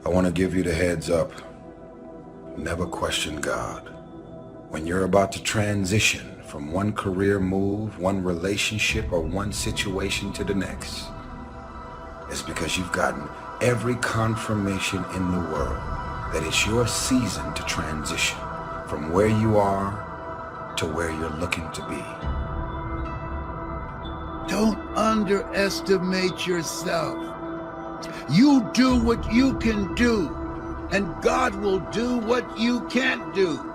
I want to give you the heads up. Never question God. When you're about to transition from one career move, one relationship, or one situation to the next, it's because you've gotten every confirmation in the world that it's your season to transition from where you are to where you're looking to be. Don't underestimate yourself. You do what you can do, and God will do what you can't do.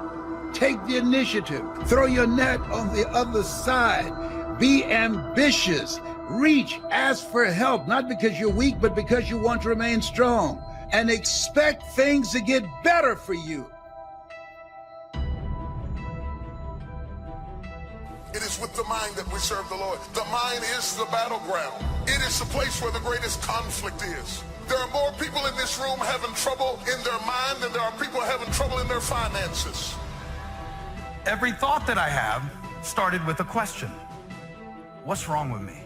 Take the initiative. Throw your net on the other side. Be ambitious. Reach. Ask for help, not because you're weak, but because you want to remain strong. And expect things to get better for you. It is with the mind that we serve the Lord. The mind is the battleground. It is the place where the greatest conflict is. There are more people in this room having trouble in their mind than there are people having trouble in their finances. Every thought that I have started with a question. What's wrong with me?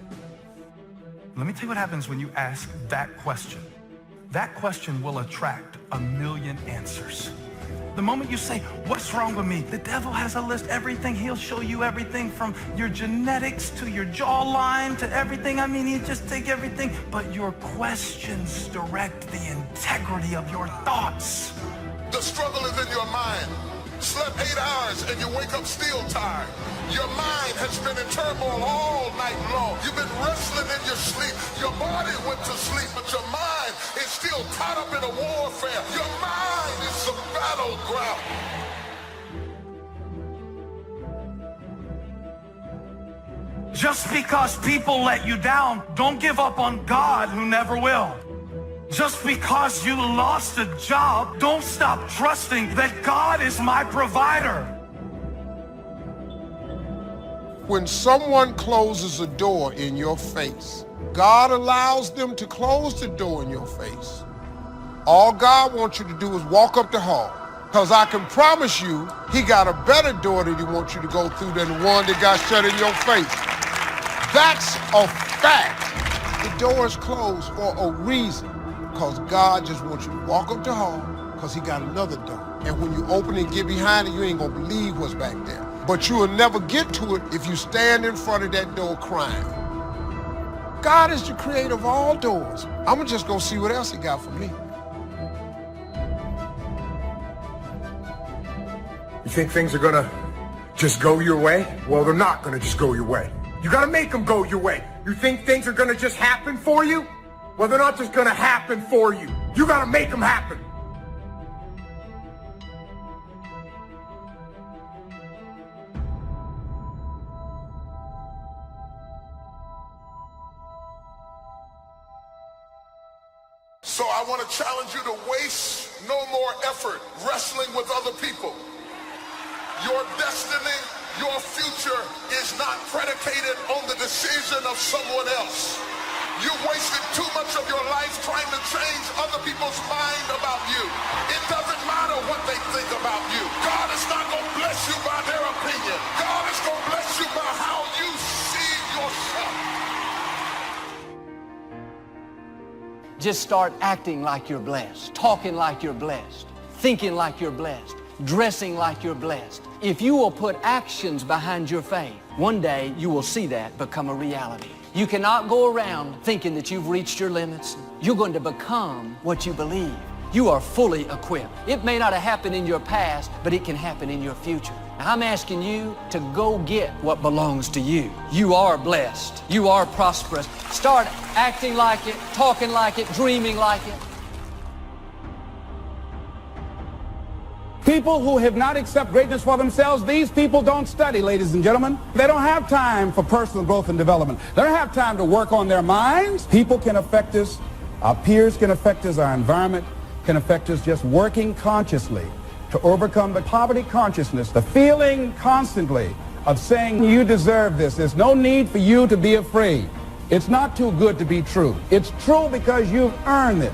Let me tell you what happens when you ask that question. That question will attract 1,000,000 answers. The moment you say, what's wrong with me? The devil has a list, everything. He'll show you everything from your genetics to your jawline to everything. I mean, he'll just take everything. But your questions direct the integrity of your thoughts. The struggle is in your mind. Slept 8 hours and you wake up still tired. Your mind has been in turmoil all night long. You've been wrestling in your sleep. Your body went to sleep, but your mind is still caught up in a warfare. Your mind is the battleground. Just because people let you down, don't give up on God, who never will. Just because you lost a job, don't stop trusting that God is my provider. When someone closes a door in your face, God allows them to close the door in your face. All God wants you to do is walk up the hall. Because I can promise you, he got a better door that he wants you to go through than the one that got shut in your face. That's a fact. The door is closed for a reason. Because God just wants you to walk up the hall because he got another door. And when you open it and get behind it, you ain't gonna believe what's back there. But you will never get to it if you stand in front of that door crying. God is the creator of all doors. I'm gonna just go see what else he got for me. You think things are gonna just go your way? Well, they're not gonna just go your way. You gotta make them go your way. You think things are gonna just happen for you? Well, they're not just gonna happen for you. You gotta make them happen. So I want to challenge you to waste no more effort wrestling with other people. Your destiny, your future is not predicated on the decision of someone else. You wasted too much of your life trying to change other people's mind about you. It doesn't matter what they think about you. God is not going to bless you by their opinion. God is going to bless you by how you see yourself. Just start acting like you're blessed, talking like you're blessed, thinking like you're blessed, dressing like you're blessed. If you will put actions behind your faith, one day you will see that become a reality. You cannot go around thinking that you've reached your limits. You're going to become what you believe. You are fully equipped. It may not have happened in your past, but it can happen in your future. Now, I'm asking you to go get what belongs to you. You are blessed. You are prosperous. Start acting like it, talking like it, dreaming like it. People who have not accepted greatness for themselves, these people don't study, ladies and gentlemen. They don't have time for personal growth and development. They don't have time to work on their minds. People can affect us. Our peers can affect us. Our environment can affect us. Just working consciously to overcome the poverty consciousness, the feeling constantly of saying you deserve this. There's no need for you to be afraid. It's not too good to be true. It's true because you've earned it.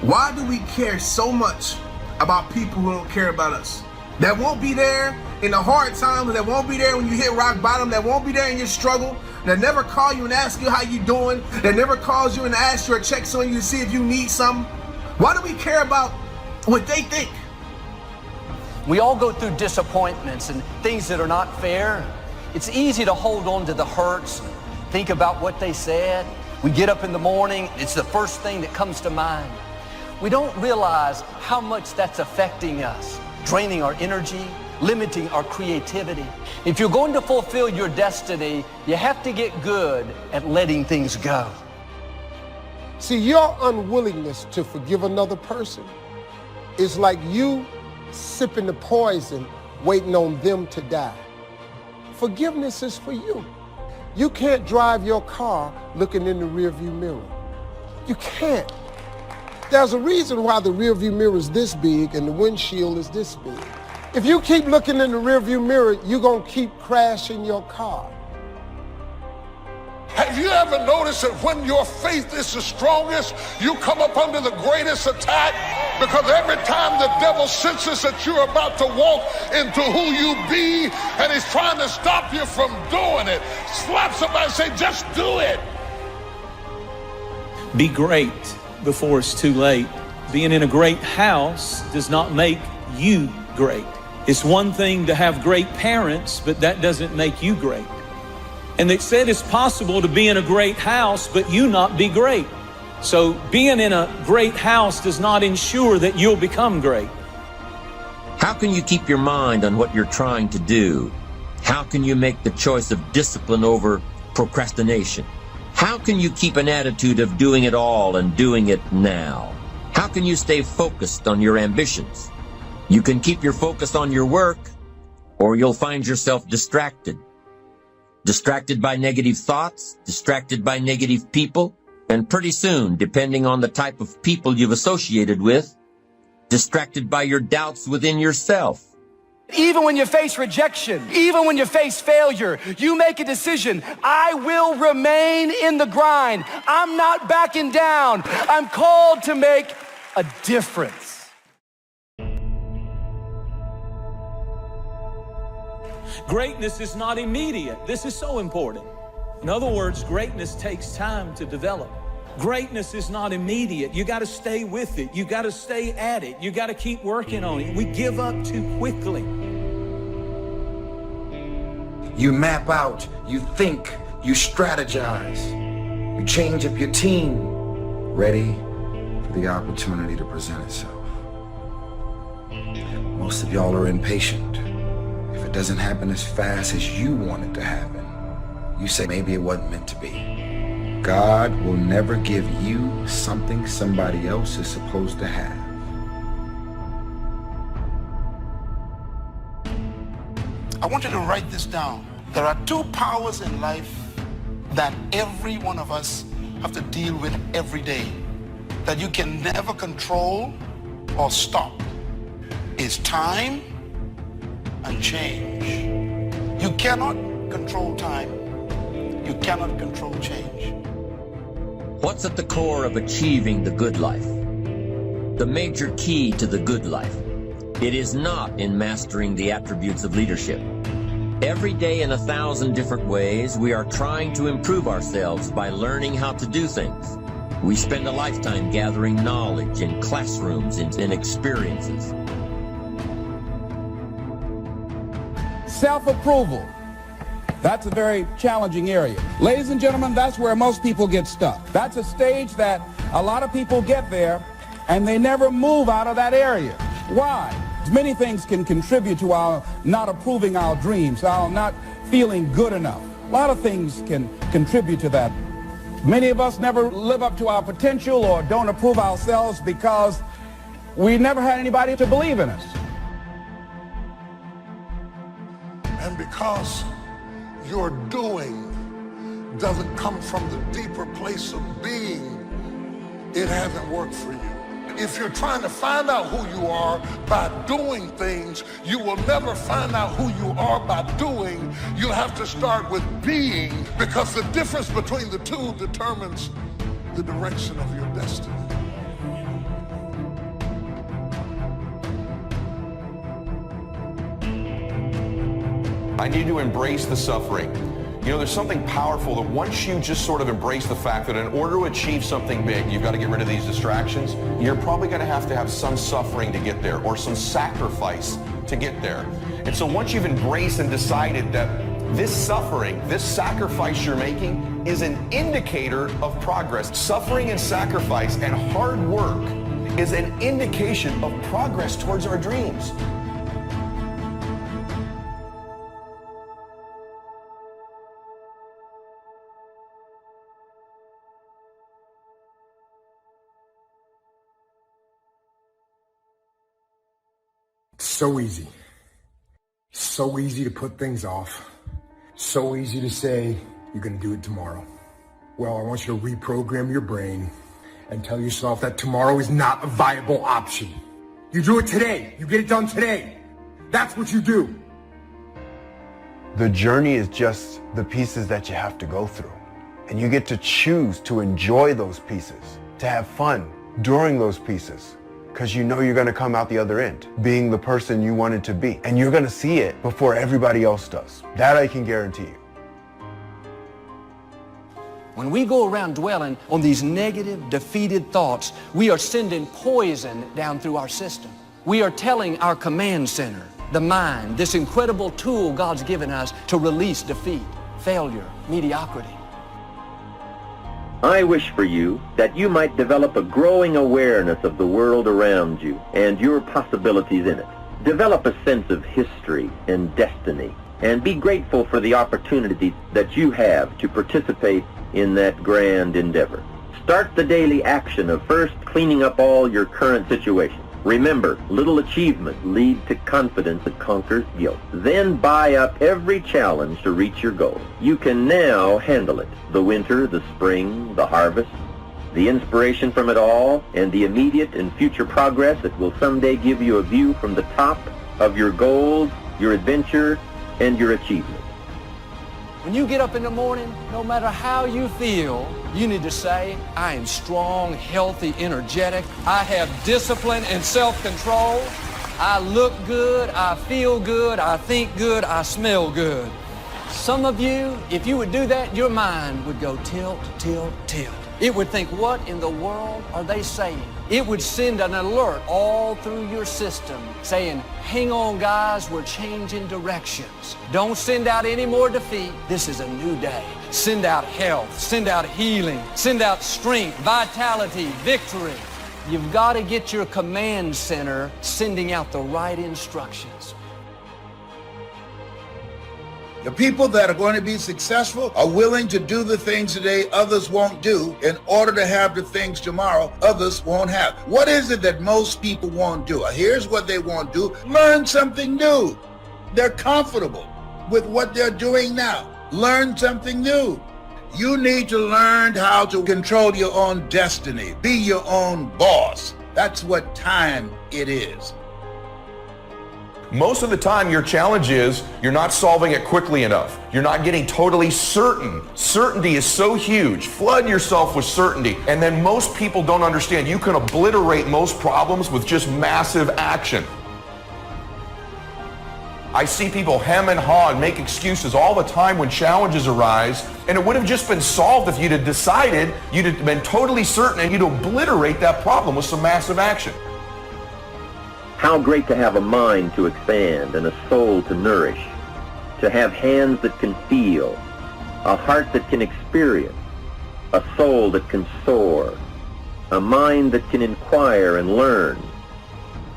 Why do we care so much about people who don't care about us? That won't be there in the hard times, that won't be there when you hit rock bottom, that won't be there in your struggle, that never call you and ask you how you doing, that never calls you and asks your checks on you to see if you need something. Why do we care about what they think? We all go through disappointments and things that are not fair. It's easy to hold on to the hurts, think about what they said. We get up in the morning, it's the first thing that comes to mind. We don't realize how much that's affecting us, draining our energy, limiting our creativity. If you're going to fulfill your destiny, you have to get good at letting things go. See, your unwillingness to forgive another person is like you sipping the poison, waiting on them to die. Forgiveness is for you. You can't drive your car looking in the rearview mirror. You can't. There's a reason why the rearview mirror is this big and the windshield is this big. If you keep looking in the rearview mirror, you're going to keep crashing your car. Have you ever noticed that when your faith is the strongest, you come up under the greatest attack? Because every time the devil senses that you're about to walk into who you be, and he's trying to stop you from doing it, slap somebody and say, just do it. Be great before it's too late. Being in a great house does not make you great. It's one thing to have great parents, but that doesn't make you great. And they said it's possible to be in a great house, but you not be great. So being in a great house does not ensure that you'll become great. How can you keep your mind on what you're trying to do? How can you make the choice of discipline over procrastination? How can you keep an attitude of doing it all and doing it now? How can you stay focused on your ambitions? You can keep your focus on your work, or you'll find yourself distracted. Distracted by negative thoughts, distracted by negative people, and pretty soon, depending on the type of people you've associated with, distracted by your doubts within yourself. Even when you face rejection, even when you face failure, you make a decision. I will remain in the grind. I'm not backing down. I'm called to make a difference. Greatness is not immediate. This is so important. In other words, greatness takes time to develop. Greatness is not immediate. You got to stay with it. You got to stay at it. You got to keep working on it. We give up too quickly. You map out, you think, you strategize, you change up your team, ready for the opportunity to present itself. Most of y'all are impatient. If it doesn't happen as fast as you want it to happen, you say maybe it wasn't meant to be. God will never give you something somebody else is supposed to have. I want you to write this down. There are two powers in life that every one of us have to deal with every day, that you can never control or stop. It's time and change. You cannot control time. You cannot control change. What's at the core of achieving the good life? The major key to the good life. It is not in mastering the attributes of leadership. Every day in 1,000 different ways, we are trying to improve ourselves by learning how to do things. We spend a lifetime gathering knowledge in classrooms and in experiences. Self-approval. That's a very challenging area. Ladies and gentlemen, that's where most people get stuck. That's a stage that a lot of people get there and they never move out of that area. Why? Many things can contribute to our not approving our dreams, our not feeling good enough. A lot of things can contribute to that. Many of us never live up to our potential or don't approve ourselves because we never had anybody to believe in us. And because your doing doesn't come from the deeper place of being, it hasn't worked for you. If you're trying to find out who you are by doing things, you will never find out who you are by doing. You'll have to start with being, because the difference between the two determines the direction of your destiny. I need to embrace the suffering. You know, there's something powerful that once you just sort of embrace the fact that in order to achieve something big, you've got to get rid of these distractions, you're probably going to have some suffering to get there or some sacrifice to get there. And so once you've embraced and decided that this suffering, this sacrifice you're making is an indicator of progress. Suffering and sacrifice and hard work is an indication of progress towards our dreams. So easy. So easy to put things off. So easy to say, you're going to do it tomorrow. Well, I want you to reprogram your brain and tell yourself that tomorrow is not a viable option. You do it today. You get it done today. That's what you do. The journey is just the pieces that you have to go through. And you get to choose to enjoy those pieces, to have fun during those pieces. Because you know you're going to come out the other end, being the person you wanted to be. And you're going to see it before everybody else does. That I can guarantee you. When we go around dwelling on these negative, defeated thoughts, we are sending poison down through our system. We are telling our command center, the mind, this incredible tool God's given us to release defeat, failure, mediocrity. I wish for you that you might develop a growing awareness of the world around you and your possibilities in it. Develop a sense of history and destiny, and be grateful for the opportunity that you have to participate in that grand endeavor. Start the daily action of first cleaning up all your current situations. Remember, little achievement leads to confidence that conquers guilt. Then buy up every challenge to reach your goal. You can now handle it. The winter, the spring, the harvest, the inspiration from it all, and the immediate and future progress that will someday give you a view from the top of your goals, your adventure, and your achievement. When you get up in the morning, no matter how you feel, you need to say, I am strong, healthy, energetic. I have discipline and self-control. I look good, I feel good, I think good, I smell good. Some of you, if you would do that, your mind would go tilt, tilt, tilt. It would think, what in the world are they saying? It would send an alert all through your system saying, hang on guys, we're changing directions. Don't send out any more defeat. This is a new day. Send out health, send out healing, send out strength, vitality, victory. You've got to get your command center sending out the right instructions. The people that are going to be successful are willing to do the things today others won't do in order to have the things tomorrow others won't have. What is it that most people won't do? Here's what they won't do. Learn something new. They're comfortable with what they're doing now. Learn something new. You need to learn how to control your own destiny. Be your own boss. That's what time it is. Most of the time, your challenge is you're not solving it quickly enough. You're not getting totally certain. Certainty is so huge. Flood yourself with certainty. And then most people don't understand. You can obliterate most problems with just massive action. I see people hem and haw and make excuses all the time when challenges arise, and it would have just been solved if you'd have decided, you'd have been totally certain, and you'd obliterate that problem with some massive action. How great to have a mind to expand and a soul to nourish, to have hands that can feel, a heart that can experience, a soul that can soar, a mind that can inquire and learn,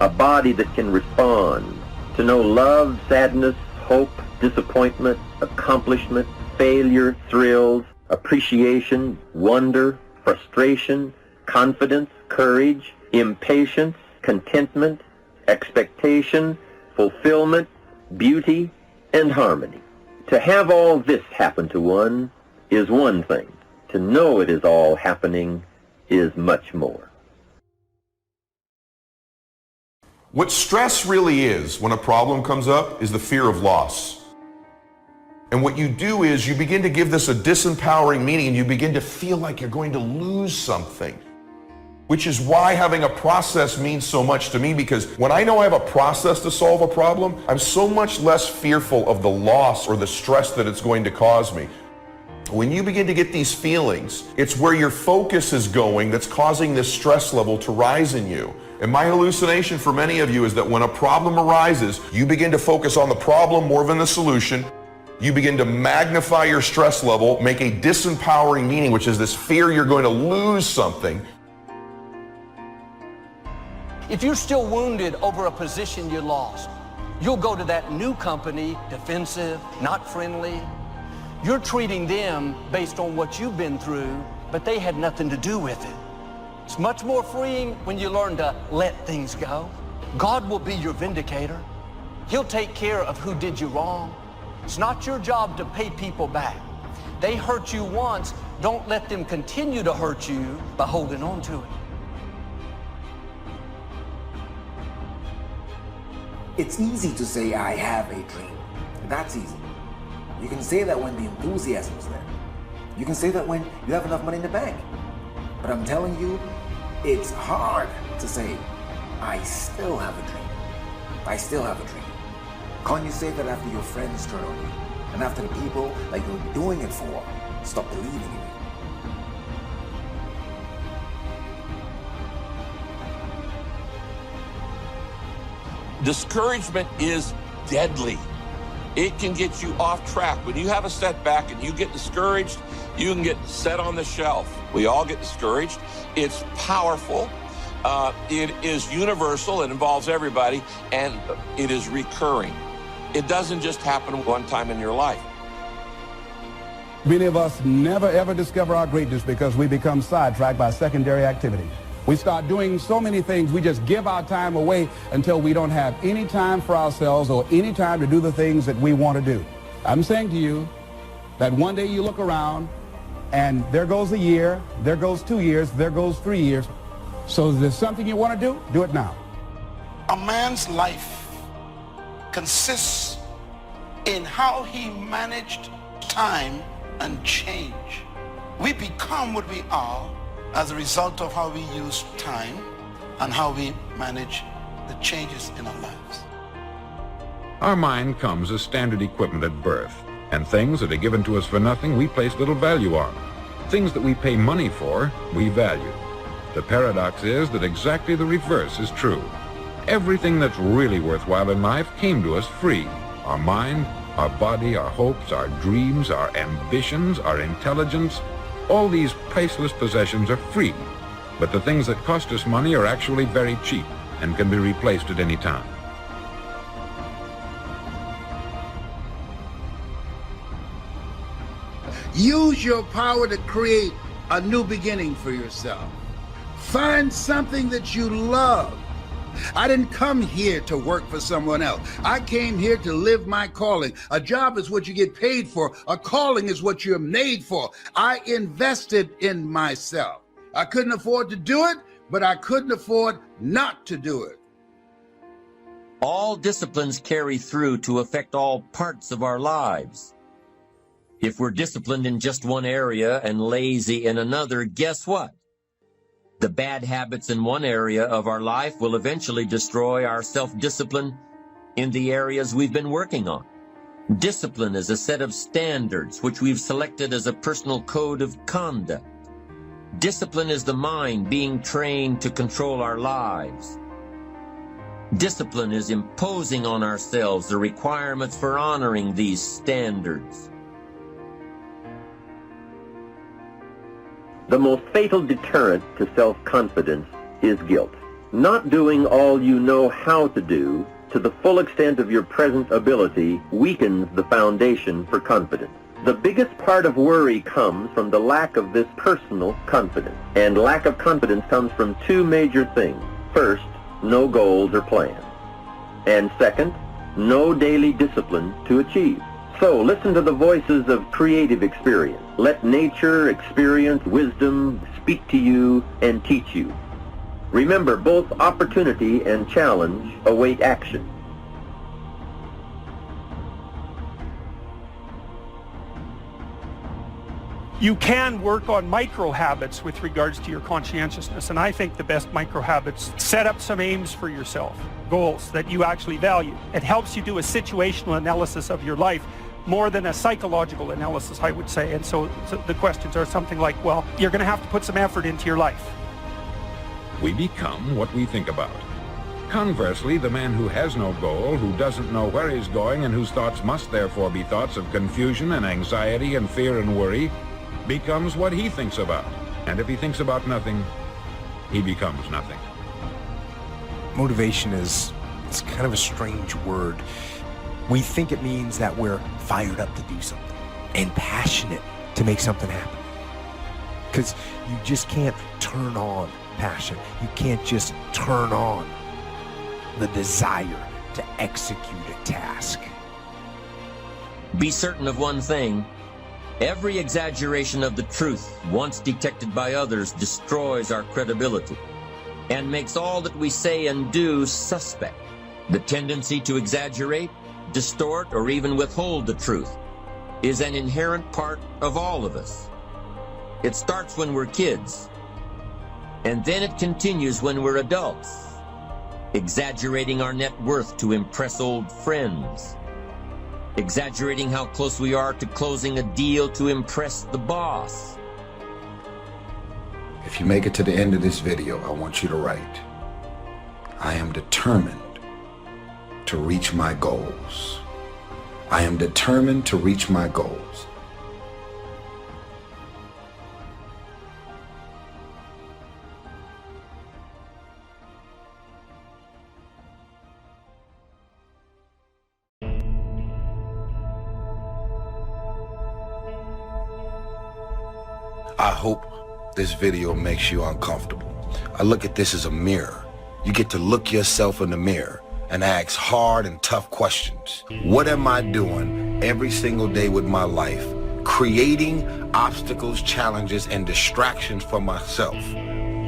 a body that can respond, to know love, sadness, hope, disappointment, accomplishment, failure, thrills, appreciation, wonder, frustration, confidence, courage, impatience, contentment, expectation, fulfillment, beauty, and harmony. To have all this happen to one is one thing. To know it is all happening is much more. What stress really is when a problem comes up is the fear of loss. And what you do is you begin to give this a disempowering meaning, and you begin to feel like you're going to lose something. which is why having a process means so much to me, because when I know I have a process to solve a problem, I'm so much less fearful of the loss or the stress that it's going to cause me. When you begin to get these feelings, it's where your focus is going that's causing this stress level to rise in you. And my hallucination for many of you is that when a problem arises, you begin to focus on the problem more than the solution. You begin to magnify your stress level, make a disempowering meaning, which is this fear you're going to lose something. If you're still wounded over a position you lost, you'll go to that new company defensive, not friendly. You're treating them based on what you've been through, but they had nothing to do with it. It's much more freeing when you learn to let things go. God will be your vindicator. He'll take care of who did you wrong. It's not your job to pay people back. They hurt you once, don't let them continue to hurt you by holding on to it. It's easy to say, I have a dream. That's easy. You can say that when the enthusiasm is there. You can say that when you have enough money in the bank. But I'm telling you, it's hard to say, I still have a dream. I still have a dream. Can't you say that after your friends turn on you, and after the people that you're doing it for stop believing in you? Discouragement is deadly. It can get you off track. When you have a setback and you get discouraged, you can get set on the shelf. We all get discouraged. It's powerful. It is universal. It involves everybody, and it is recurring. It doesn't just happen one time in your life. Many of us never ever discover our greatness because we become sidetracked by secondary activity. We start doing so many things, we just give our time away until we don't have any time for ourselves or any time to do the things that we want to do. I'm saying to you that one day you look around and there goes a year, there goes 2 years, there goes 3 years. So if there's something you want to do it now. A man's life consists in how he managed time and change. We become what we are as a result of how we use time and how we manage the changes in our lives. Our mind comes as standard equipment at birth, and things that are given to us for nothing we place little value on. Things that we pay money for, we value. The paradox is that exactly the reverse is true. Everything that's really worthwhile in life came to us free. Our mind, our body, our hopes, our dreams, our ambitions, our intelligence, all these priceless possessions are free, but the things that cost us money are actually very cheap and can be replaced at any time. Use your power to create a new beginning for yourself. Find something that you love. I didn't come here to work for someone else. I came here to live my calling. A job is what you get paid for. A calling is what you're made for. I invested in myself. I couldn't afford to do it, but I couldn't afford not to do it. All disciplines carry through to affect all parts of our lives. If we're disciplined in just one area and lazy in another, guess what? The bad habits in one area of our life will eventually destroy our self-discipline in the areas we've been working on. Discipline is a set of standards which we've selected as a personal code of conduct. Discipline is the mind being trained to control our lives. Discipline is imposing on ourselves the requirements for honoring these standards. The most fatal deterrent to self-confidence is guilt. Not doing all you know how to do to the full extent of your present ability weakens the foundation for confidence. The biggest part of worry comes from the lack of this personal confidence. And lack of confidence comes from two major things. First, no goals or plans. And second, no daily discipline to achieve. So listen to the voices of creative experience. Let nature, experience, wisdom speak to you and teach you. Remember, both opportunity and challenge await action. You can work on micro habits with regards to your conscientiousness, and I think the best micro habits, set up some aims for yourself, goals that you actually value. It helps you do a situational analysis of your life more than a psychological analysis, I would say. And so the questions are something like, well, you're going to have to put some effort into your life. We become what we think about. Conversely, the man who has no goal, who doesn't know where he's going, and whose thoughts must therefore be thoughts of confusion and anxiety and fear and worry, becomes what he thinks about. And if he thinks about nothing, he becomes nothing. Motivation is kind of a strange word. We think it means that we're fired up to do something and passionate to make something happen. Because you just can't turn on passion. You can't just turn on the desire to execute a task. Be certain of one thing. Every exaggeration of the truth, once detected by others, destroys our credibility and makes all that we say and do suspect. The tendency to exaggerate, distort, or even withhold the truth is an inherent part of all of us. It starts when we're kids, and then it continues when we're adults, exaggerating our net worth to impress old friends, exaggerating how close we are to closing a deal to impress the boss. If you make it to the end of this video, I want you to write, I am determined to reach my goals. I am determined to reach my goals. I hope this video makes you uncomfortable. I look at this as a mirror. You get to look yourself in the mirror and ask hard and tough questions. What am I doing every single day with my life? Creating obstacles, challenges, and distractions for myself.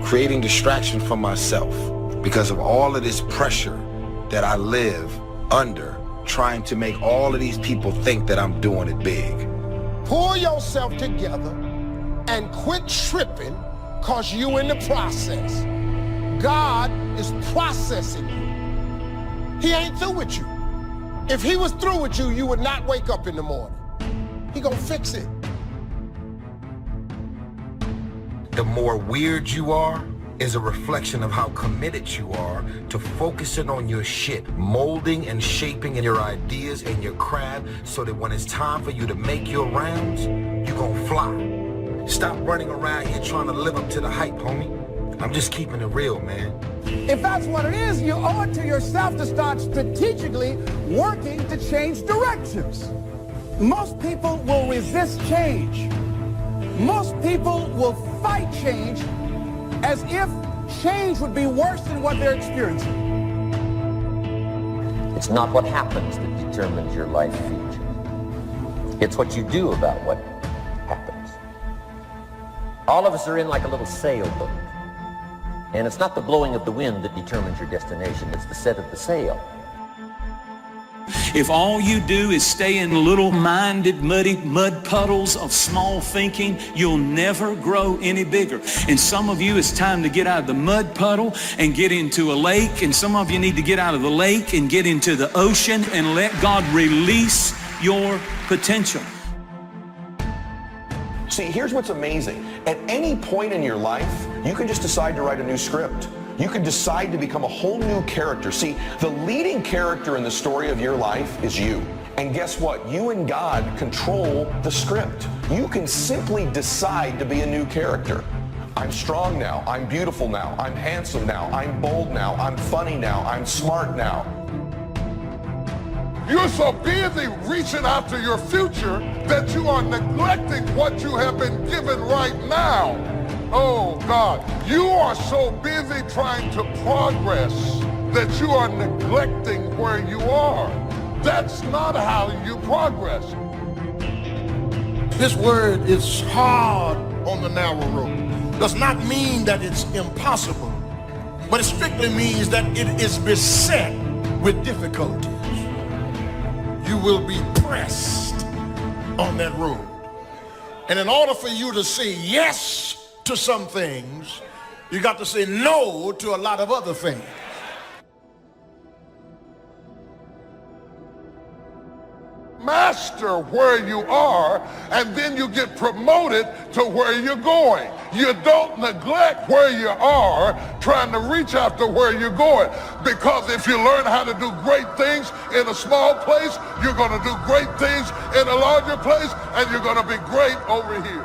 Creating distractions for myself because of all of this pressure that I live under, trying to make all of these people think that I'm doing it big. Pull yourself together and quit tripping, cause you in the process. God is processing you. He ain't through with you. If he was through with you, you would not wake up in the morning. He gonna fix it. The more weird you are is a reflection of how committed you are to focusing on your shit, molding and shaping your ideas and your craft so that when it's time for you to make your rounds, you gonna fly. Stop running around here trying to live up to the hype, homie. I'm just keeping it real, man. If that's what it is, you owe it to yourself to start strategically working to change directions. Most people will resist change. Most people will fight change as if change would be worse than what they're experiencing. It's not what happens that determines your life future. It's what you do about what happens. All of us are in like a little sailboat. And it's not the blowing of the wind that determines your destination, it's the set of the sail. If all you do is stay in little-minded, muddy mud puddles of small thinking, you'll never grow any bigger. And some of you, it's time to get out of the mud puddle and get into a lake. And some of you need to get out of the lake and get into the ocean and let God release your potential. See, here's what's amazing. At any point in your life, you can just decide to write a new script. You can decide to become a whole new character. See, the leading character in the story of your life is you. And guess what? You and God control the script. You can simply decide to be a new character. I'm strong now. I'm beautiful now. I'm handsome now. I'm bold now. I'm funny now. I'm smart now. You're so busy reaching after your future that you are neglecting what you have been given right now. Oh God, you are so busy trying to progress that you are neglecting where you are. That's not how you progress. This word is hard on the narrow road. Does not mean that it's impossible, but it strictly means that it is beset with difficulties. You will be pressed on that road. And in order for you to say yes to some things, you got to say no to a lot of other things. Master where you are, and then you get promoted to where you're going. You don't neglect where you are trying to reach out to where you're going, because if you learn how to do great things in a small place, you're going to do great things in a larger place, and you're going to be great over here.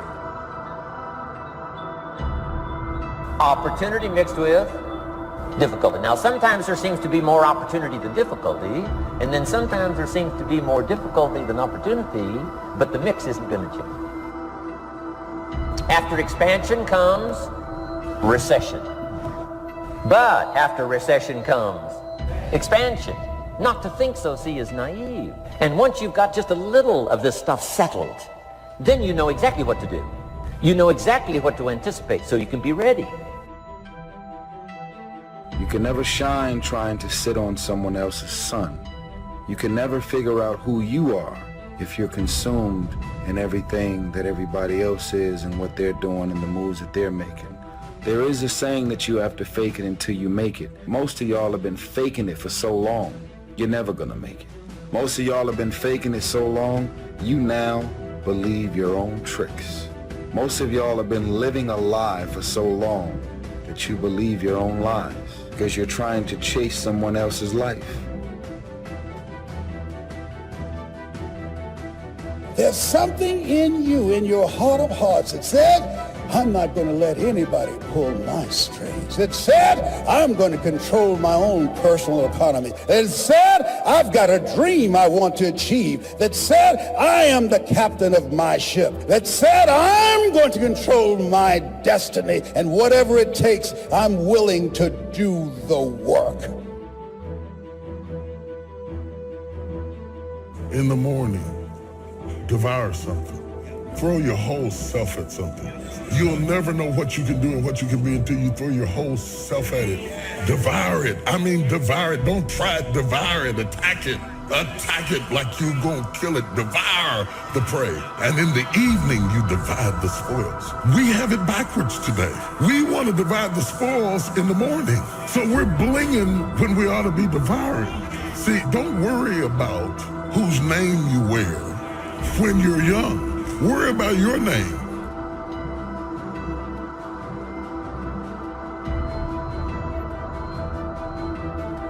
Opportunity mixed with difficulty. Now, sometimes there seems to be more opportunity than difficulty, and then sometimes there seems to be more difficulty than opportunity, but the mix isn't going to change. After expansion comes recession. But after recession comes expansion. Not to think so, see, is naive. And once you've got just a little of this stuff settled, then you know exactly what to do. You know exactly what to anticipate, so you can be ready. You can never shine trying to sit on someone else's sun. You can never figure out who you are if you're consumed in everything that everybody else is and what they're doing and the moves that they're making. There is a saying that you have to fake it until you make it. Most of y'all have been faking it for so long, you're never gonna make it. Most of y'all have been faking it so long, you now believe your own tricks. Most of y'all have been living a lie for so long that you believe your own lies, because you're trying to chase someone else's life. There's something in you, in your heart of hearts, that said, I'm not going to let anybody pull my strings. That said, I'm going to control my own personal economy. That said, I've got a dream I want to achieve. That said, I am the captain of my ship. That said, I'm going to control my destiny, and whatever it takes, I'm willing to do the work. In the morning, devour something. Throw your whole self at something. You'll never know what you can do and what you can be until you throw your whole self at it. Devour it. I mean, devour it. Don't try it. Devour it. Attack it. Attack it like you're going to kill it. Devour the prey. And in the evening, you divide the spoils. We have it backwards today. We want to divide the spoils in the morning. So we're blinging when we ought to be devouring. See, don't worry about whose name you wear when you're young. Worry about your name.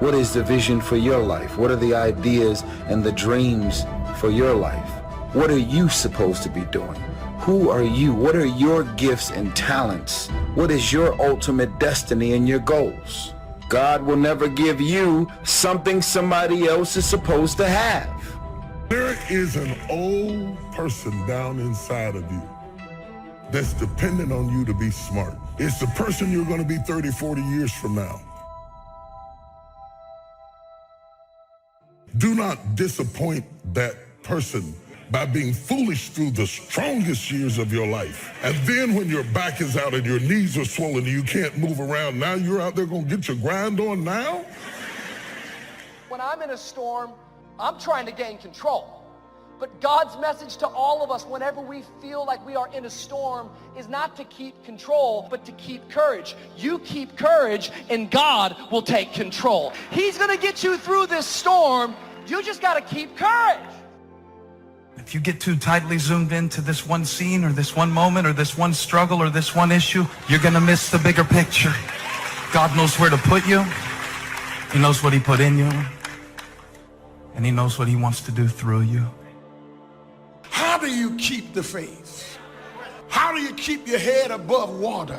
What is the vision for your life? What are the ideas and the dreams for your life? What are you supposed to be doing? Who are you? What are your gifts and talents? What is your ultimate destiny and your goals? God will never give you something somebody else is supposed to have. There is an old person down inside of you that's dependent on you to be smart. It's the person you're going to be 30, 40 years from now. Do not disappoint that person by being foolish through the strongest years of your life. And then when your back is out and your knees are swollen and you can't move around, now you're out there going to get your grind on now? When I'm in a storm, I'm trying to gain control. But God's message to all of us whenever we feel like we are in a storm is not to keep control, but to keep courage. You keep courage and God will take control. He's going to get you through this storm. You just got to keep courage. If you get too tightly zoomed into this one scene or this one moment or this one struggle or this one issue, you're going to miss the bigger picture. God knows where to put you. He knows what he put in you. And he knows what he wants to do through you. How do you keep the faith? How do you keep your head above water?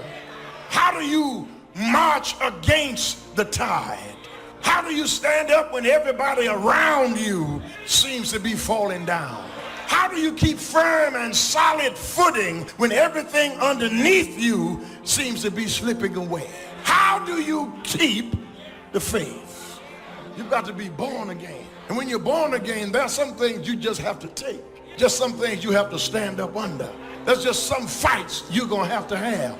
How do you march against the tide? How do you stand up when everybody around you seems to be falling down? How do you keep firm and solid footing when everything underneath you seems to be slipping away? How do you keep the faith? You've got to be born again. And when you're born again, there are some things you just have to take. Just some things you have to stand up under. There's just some fights you're going to have.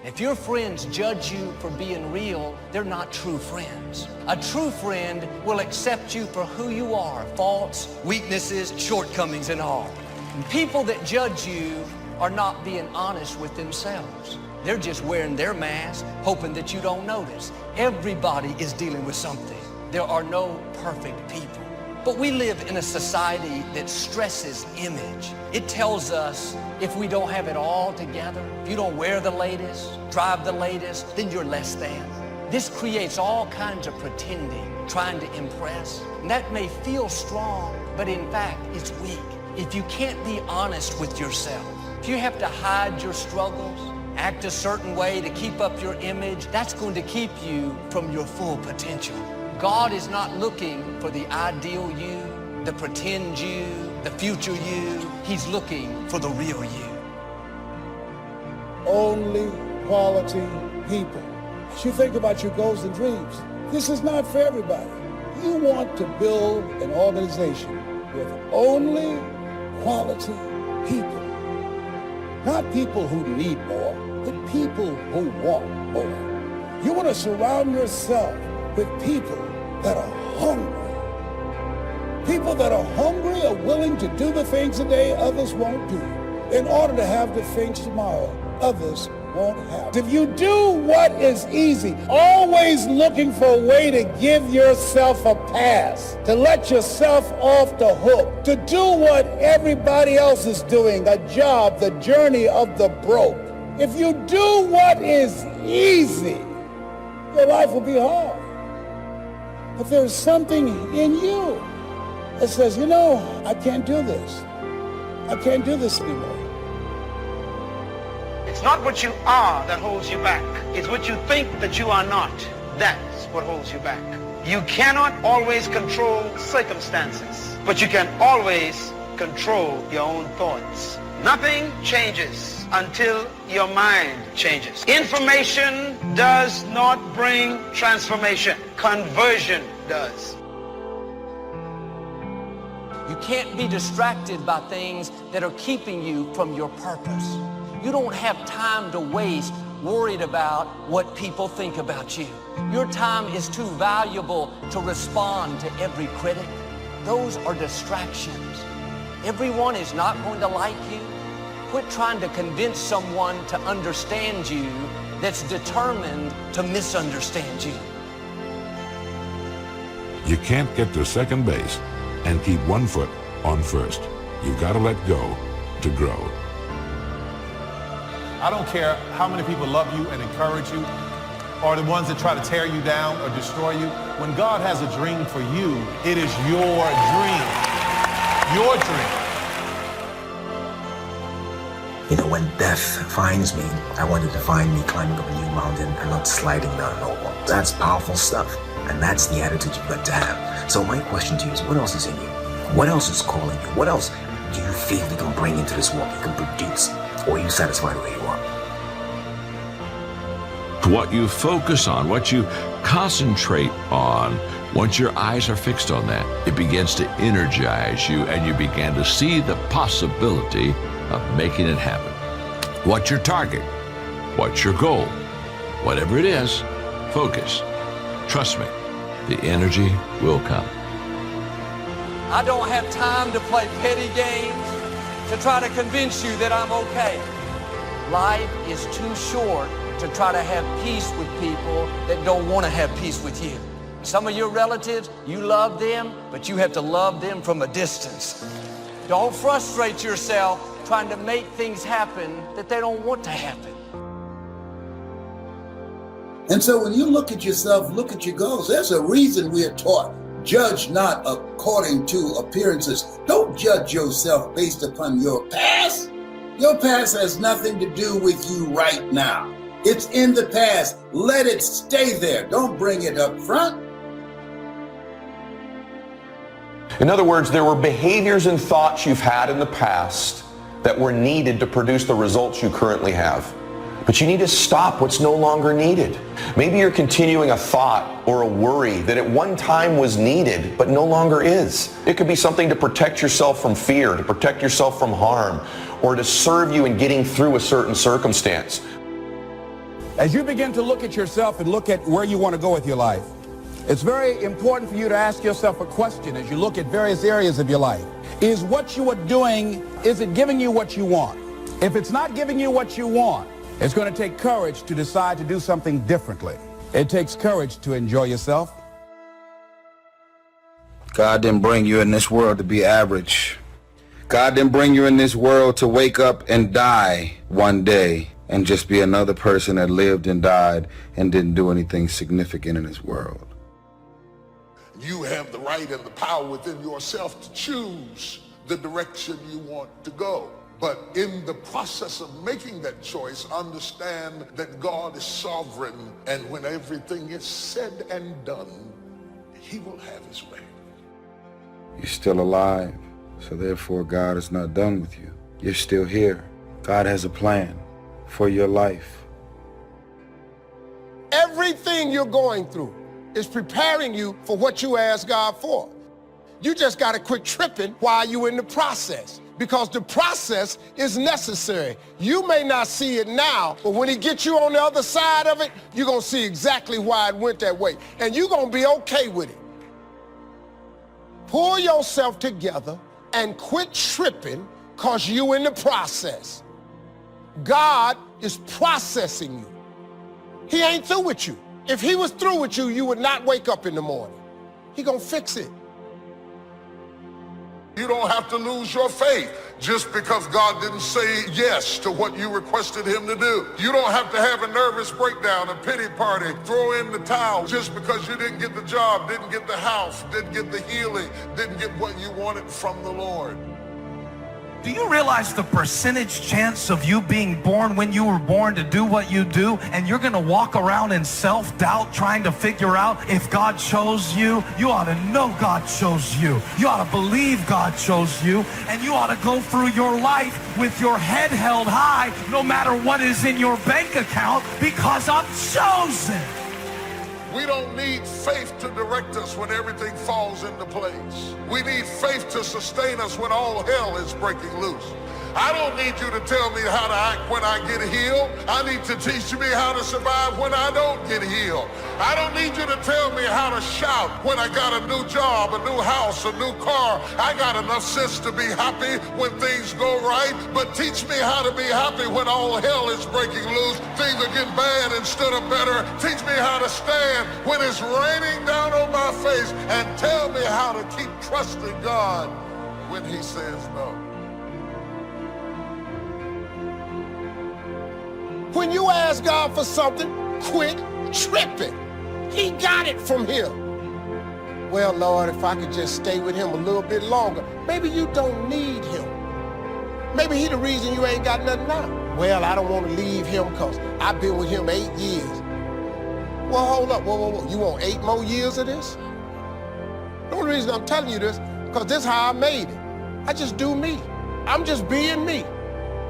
If your friends judge you for being real, they're not true friends. A true friend will accept you for who you are, faults, weaknesses, shortcomings, and all. And people that judge you are not being honest with themselves. They're just wearing their mask, hoping that you don't notice. Everybody is dealing with something. There are no perfect people. But we live in a society that stresses image. It tells us if we don't have it all together, if you don't wear the latest, drive the latest, then you're less than. This creates all kinds of pretending, trying to impress. And that may feel strong, but in fact, it's weak. If you can't be honest with yourself, if you have to hide your struggles, act a certain way to keep up your image, that's going to keep you from your full potential. God is not looking for the ideal you, the pretend you, the future you. He's looking for the real you. Only quality people. As you think about your goals and dreams, this is not for everybody. You want to build an organization with only quality people. Not people who need more, but people who want more. You want to surround yourself with people that are hungry. People that are hungry are willing to do the things today others won't do in order to have the things tomorrow others won't have. If you do what is easy, always looking for a way to give yourself a pass, to let yourself off the hook, to do what everybody else is doing, a job, the journey of the broke. If you do what is easy, your life will be hard. But there's something in you that says, you know, I can't do this. I can't do this anymore. It's not what you are that holds you back. It's what you think that you are not. That's what holds you back. You cannot always control circumstances, but you can always control your own thoughts. Nothing changes until your mind changes. Information does not bring transformation. Conversion does. You can't be distracted by things that are keeping you from your purpose. You don't have time to waste worried about what people think about you. Your time is too valuable to respond to every critic. Those are distractions. Everyone is not going to like you. Quit trying to convince someone to understand you that's determined to misunderstand you. You can't get to second base and keep one foot on first. You've got to let go to grow. I don't care how many people love you and encourage you, or the ones that try to tear you down or destroy you. When God has a dream for you, it is your dream. Your dream. You know, when death finds me, I want it to find me climbing up a new mountain and not sliding down an old one. That's powerful stuff, and that's the attitude you've got to have. So my question to you is, what else is in you? What else is calling you? What else do you feel you can bring into this world, you can produce? Or are you satisfied where you are? What you focus on, what you concentrate on, once your eyes are fixed on that, it begins to energize you and you begin to see the possibility of making it happen. What's your target? What's your goal? Whatever it is, focus. Trust me, the energy will come. I don't have time to play petty games to try to convince you that I'm okay. Life is too short to try to have peace with people that don't want to have peace with you. Some of your relatives, you love them, but you have to love them from a distance. Don't frustrate yourself trying to make things happen that they don't want to happen. And so when you look at yourself, look at your goals, there's a reason we are taught, judge not according to appearances. Don't judge yourself based upon your past. Your past has nothing to do with you right now. It's in the past. Let it stay there. Don't bring it up front. In other words, there were behaviors and thoughts you've had in the past that were needed to produce the results you currently have. But you need to stop what's no longer needed. Maybe you're continuing a thought or a worry that at one time was needed but no longer is. It could be something to protect yourself from fear, to protect yourself from harm, or to serve you in getting through a certain circumstance. As you begin to look at yourself and look at where you want to go with your life, it's very important for you to ask yourself a question as you look at various areas of your life. Is what you are doing, is it giving you what you want? If it's not giving you what you want, it's going to take courage to decide to do something differently. It takes courage to enjoy yourself. God didn't bring you in this world to be average. God didn't bring you in this world to wake up and die one day and just be another person that lived and died and didn't do anything significant in this world. You have the right and the power within yourself to choose the direction you want to go. But in the process of making that choice, understand that God is sovereign, and when everything is said and done, he will have his way. You're still alive, so therefore God is not done with you. You're still here. God has a plan for your life. Everything you're going through is preparing you for what you asked God for. You just got to quit tripping while you're in the process, because the process is necessary. You may not see it now, but when he gets you on the other side of it, you're going to see exactly why it went that way, and you're going to be okay with it. Pull yourself together and quit tripping, because you're in the process. God is processing you. He ain't through with you. If he was through with you, you would not wake up in the morning. He gonna fix it. You don't have to lose your faith just because God didn't say yes to what you requested him to do. You don't have to have a nervous breakdown, a pity party, throw in the towel just because you didn't get the job, didn't get the house, didn't get the healing, didn't get what you wanted from the Lord. Do you realize the percentage chance of you being born when you were born to do what you do, and you're going to walk around in self-doubt trying to figure out if God chose you? You ought to know God chose you. You ought to believe God chose you, and you ought to go through your life with your head held high no matter what is in your bank account, because I'm chosen. We don't need faith to direct us when everything falls into place. We need faith to sustain us when all hell is breaking loose. I don't need you to tell me how to act when I get healed. I need to teach me how to survive when I don't get healed. I don't need you to tell me how to shout when I got a new job, a new house, a new car. I got enough sense to be happy when things go right, but teach me how to be happy when all hell is breaking loose. Things are getting bad instead of better. Teach me how to stand when it's raining down on my face, and tell me how to keep trusting God when he says no. When you ask God for something, quit tripping. He got it from him. Well, Lord, if I could just stay with him a little bit longer. Maybe you don't need him. Maybe he the reason you ain't got nothing now. Well, I don't want to leave him because I've been with him 8 years. Well, hold up. Whoa. You want 8 more years of this? The only reason I'm telling you this, because this is how I made it. I just do me. I'm just being me.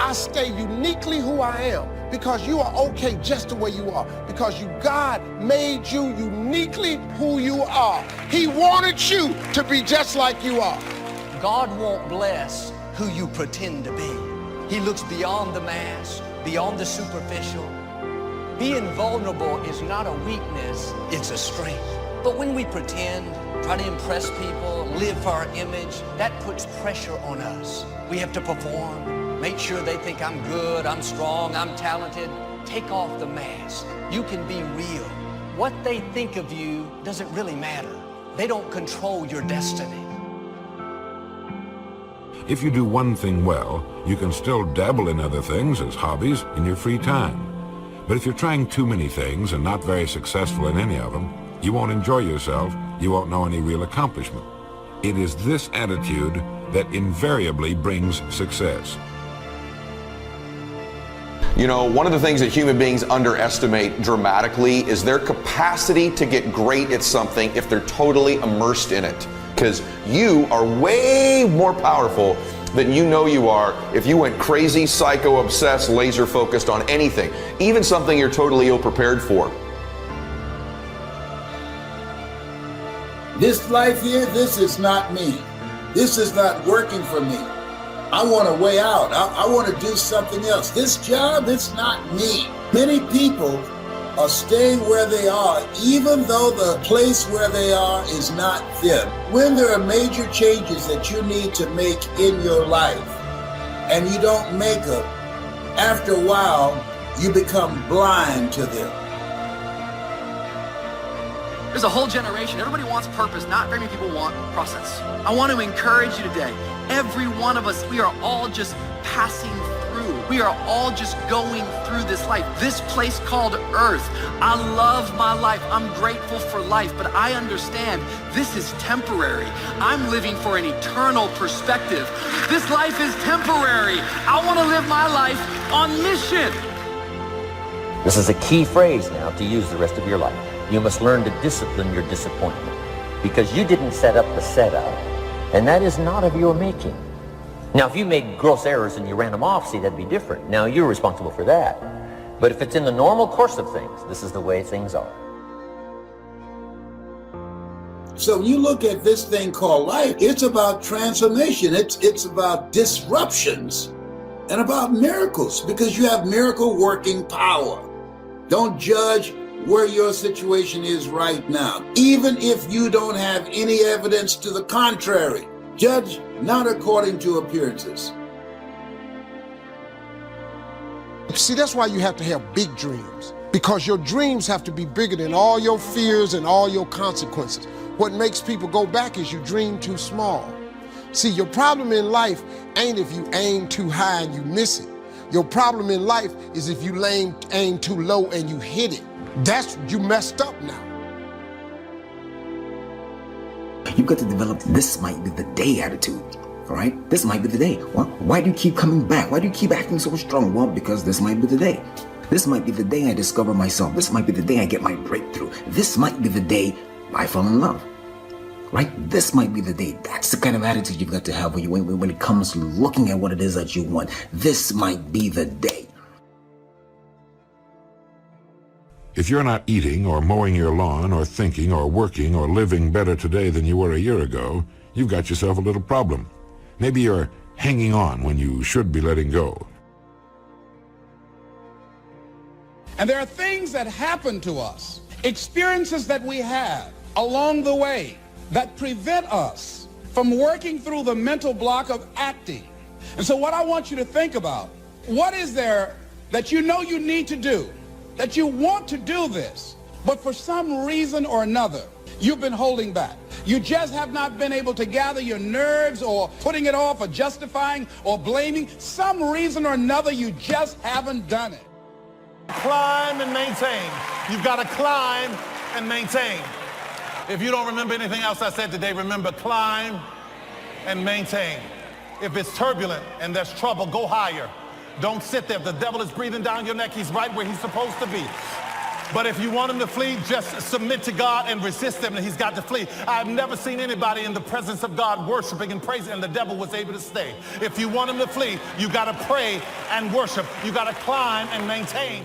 I stay uniquely who I am, because you are okay just the way you are, because God made you uniquely who you are. He wanted you to be just like you are. God won't bless who you pretend to be. He looks beyond the mask, beyond the superficial. Being vulnerable is not a weakness, it's a strength. But when we pretend, try to impress people, live for our image, that puts pressure on us. We have to perform, make sure they think I'm good, I'm strong, I'm talented. Take off the mask. You can be real. What they think of you doesn't really matter. They don't control your destiny. If you do one thing well, you can still dabble in other things as hobbies in your free time. But if you're trying too many things and not very successful in any of them, you won't enjoy yourself, you won't know any real accomplishment. It is this attitude that invariably brings success. You know, one of the things that human beings underestimate dramatically is their capacity to get great at something if they're totally immersed in it. Because you are way more powerful than you know you are if you went crazy, psycho, obsessed, laser focused on anything, even something you're totally ill-prepared for. This life here, this is not me. This is not working for me. I want a way out. I want to do something else. This job, it's not me. Many people are staying where they are, even though the place where they are is not them. When there are major changes that you need to make in your life and you don't make them, after a while, you become blind to them. There's a whole generation. Everybody wants purpose. Not very many people want process. I want to encourage you today. Every one of us, we are all just passing through. We are all just going through this life. This place called Earth. I love my life. I'm grateful for life, but I understand this is temporary. I'm living for an eternal perspective. This life is temporary. I want to live my life on mission. This is a key phrase now to use the rest of your life. You must learn to discipline your disappointment because you didn't set up the setup, and that is not of your making. Now, if you made gross errors and you ran them off, see, that'd be different. Now, you're responsible for that. But if it's in the normal course of things, this is the way things are. So when you look at this thing called life, it's about transformation. It's about disruptions and about miracles because you have miracle working power. Don't judge where your situation is right now, even if you don't have any evidence to the contrary. Judge not according to appearances. See, that's why you have to have big dreams, because your dreams have to be bigger than all your fears and all your consequences. What makes people go back is you dream too small. See, your problem in life ain't if you aim too high and you miss it. Your problem in life is if you aim too low and you hit it. That's, you messed up now. You've got to develop this might be the day attitude, all right? This might be the day. Well, why do you keep coming back? Why do you keep acting so strong? Well, because this might be the day. This might be the day I discover myself. This might be the day I get my breakthrough. This might be the day I fall in love, right? This might be the day. That's the kind of attitude you've got to have when it comes to looking at what it is that you want. This might be the day. If you're not eating or mowing your lawn or thinking or working or living better today than you were a year ago, you've got yourself a little problem. Maybe you're hanging on when you should be letting go. And there are things that happen to us, experiences that we have along the way that prevent us from working through the mental block of acting. And so what I want you to think about, what is there that you know you need to do, that you want to do this, but for some reason or another, you've been holding back. You just have not been able to gather your nerves or putting it off or justifying or blaming. Some reason or another, you just haven't done it. Climb and maintain. You've got to climb and maintain. If you don't remember anything else I said today, remember climb and maintain. If it's turbulent and there's trouble, go higher. Don't sit there. If the devil is breathing down your neck, he's right where he's supposed to be. But if you want him to flee, just submit to God and resist him, and he's got to flee. I've never seen anybody in the presence of God worshiping and praising, and the devil was able to stay. If you want him to flee, you got to pray and worship. You got to climb and maintain.